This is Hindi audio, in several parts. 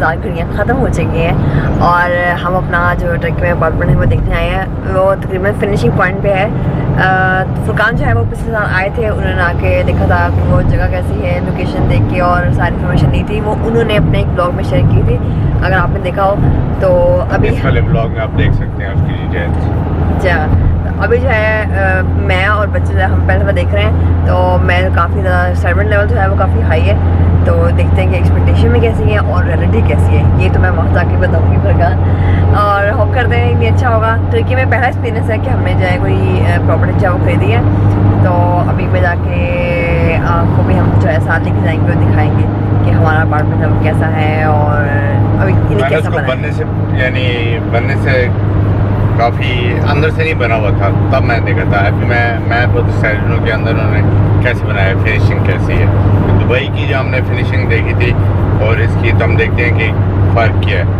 इंतज़ार घड़ियाँ ख़त्म हो चुकी हैं और हम अपना जो टर्की में अपार्टमेंट है वो देखने आए हैं। वो तकरीबन फिनिशिंग पॉइंट पे है। फुरकान जो है वो पिछले साल आए थे, उन्होंने आके देखा था कि वो जगह कैसी है, लोकेशन देख के और सारी इन्फॉर्मेशन दी थी, वो उन्होंने अपने एक ब्लॉग में शेयर की थी, अगर आपने देखा हो तो। अभी इस वाले ब्लॉग में आप देख सकते हैं उसकी डिटेल्स। तो अभी जो है मैं और बच्चे जो है हम पहले देख रहे हैं, तो मैं काफ़ी ज़्यादा एक्साइटमेंट लेवल जो है वो काफ़ी हाई है। तो देखते हैं कि एक्सपेक्टेशन में कैसी है और रियलिटी कैसी है, ये तो मैं वहाँ जाके बताऊँगी फुरकान। और होप करते हैं कि अच्छा होगा। टर्की में पहला एक्सपीरियंस है कि हमने जो है कोई प्रॉपर्टी जो है वो खरीदी है, तो अभी मैं जाके आपको भी हम जो है साथ लेके जाएंगे और दिखाएंगे कि हमारा अपार्टमेंट अब कैसा है और अभी इन्हें कैसा बना है। बनने से यानी बनने से काफ़ी अंदर से नहीं बना हुआ था, तब मैंने देखा था। अभी मैं बहुत एक्साइटेड हूँ कि अंदर उन्होंने कैसे बनाया, फिनिशिंग कैसी है। तो दुबई की जो हमने फिनिशिंग देखी थी और इसकी तो हम देखते हैं कि फ़र्क क्या है।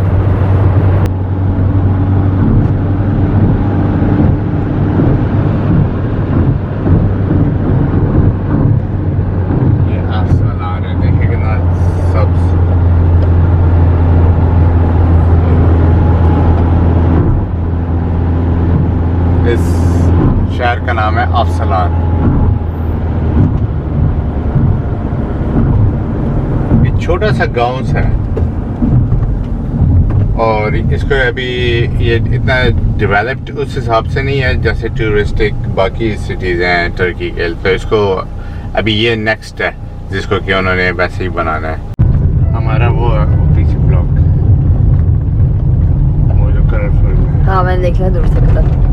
शहर का नाम है अफसलान। एक छोटा सा गांव है और इसको अभी ये इतना डेवलप्ड उस हिसाब से नहीं है जैसे टूरिस्टिक बाकी सिटीज़ हैं टर्की के। तो इसको अभी ये नेक्स्ट है जिसको कि उन्होंने वैसे ही बनाना है। हमारा वो पीछे ब्लॉक वो जो कलरफुल। हाँ मैंने देख लिया दूर से कलर।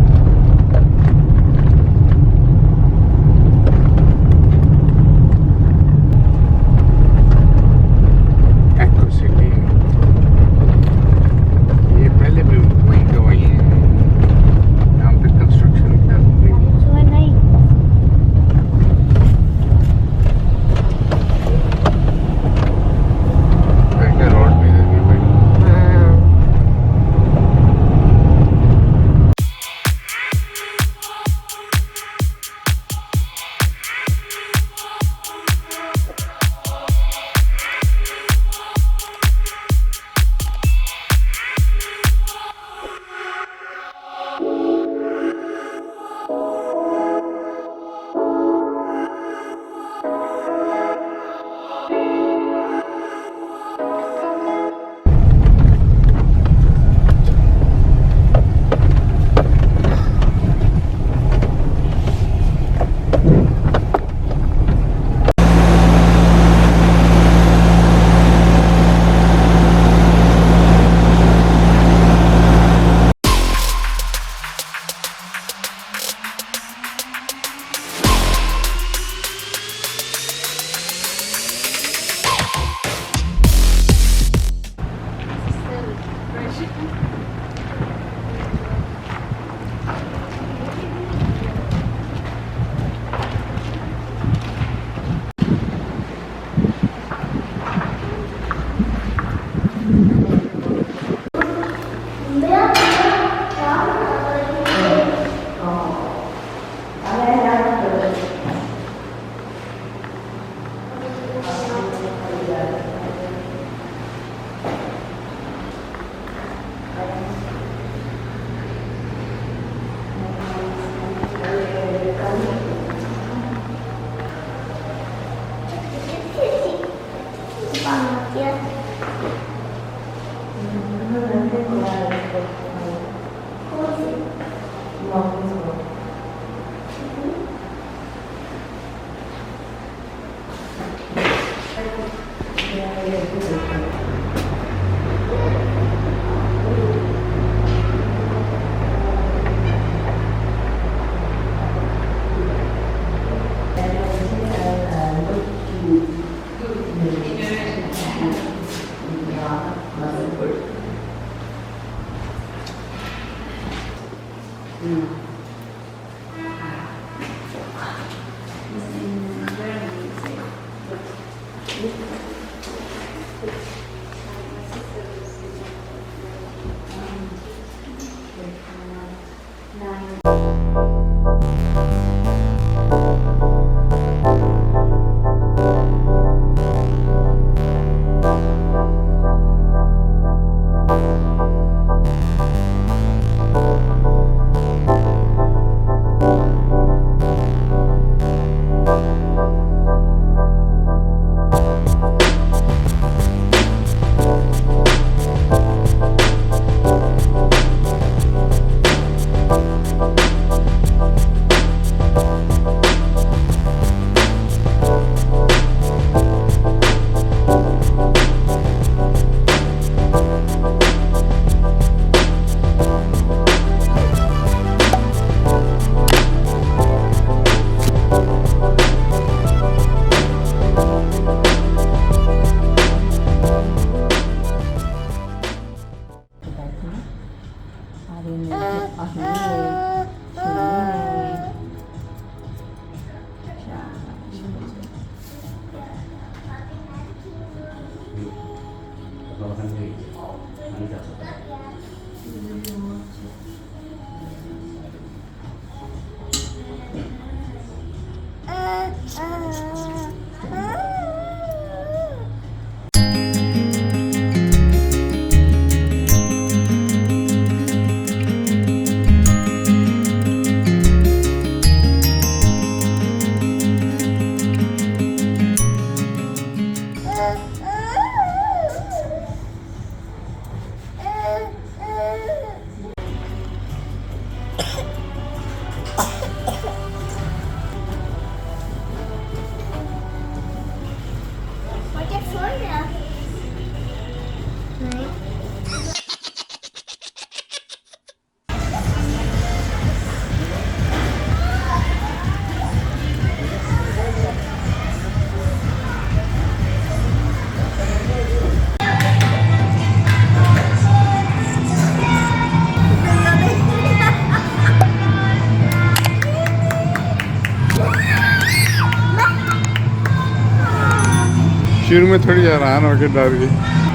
शुरू में थोड़ी हैरान होकर डर गई।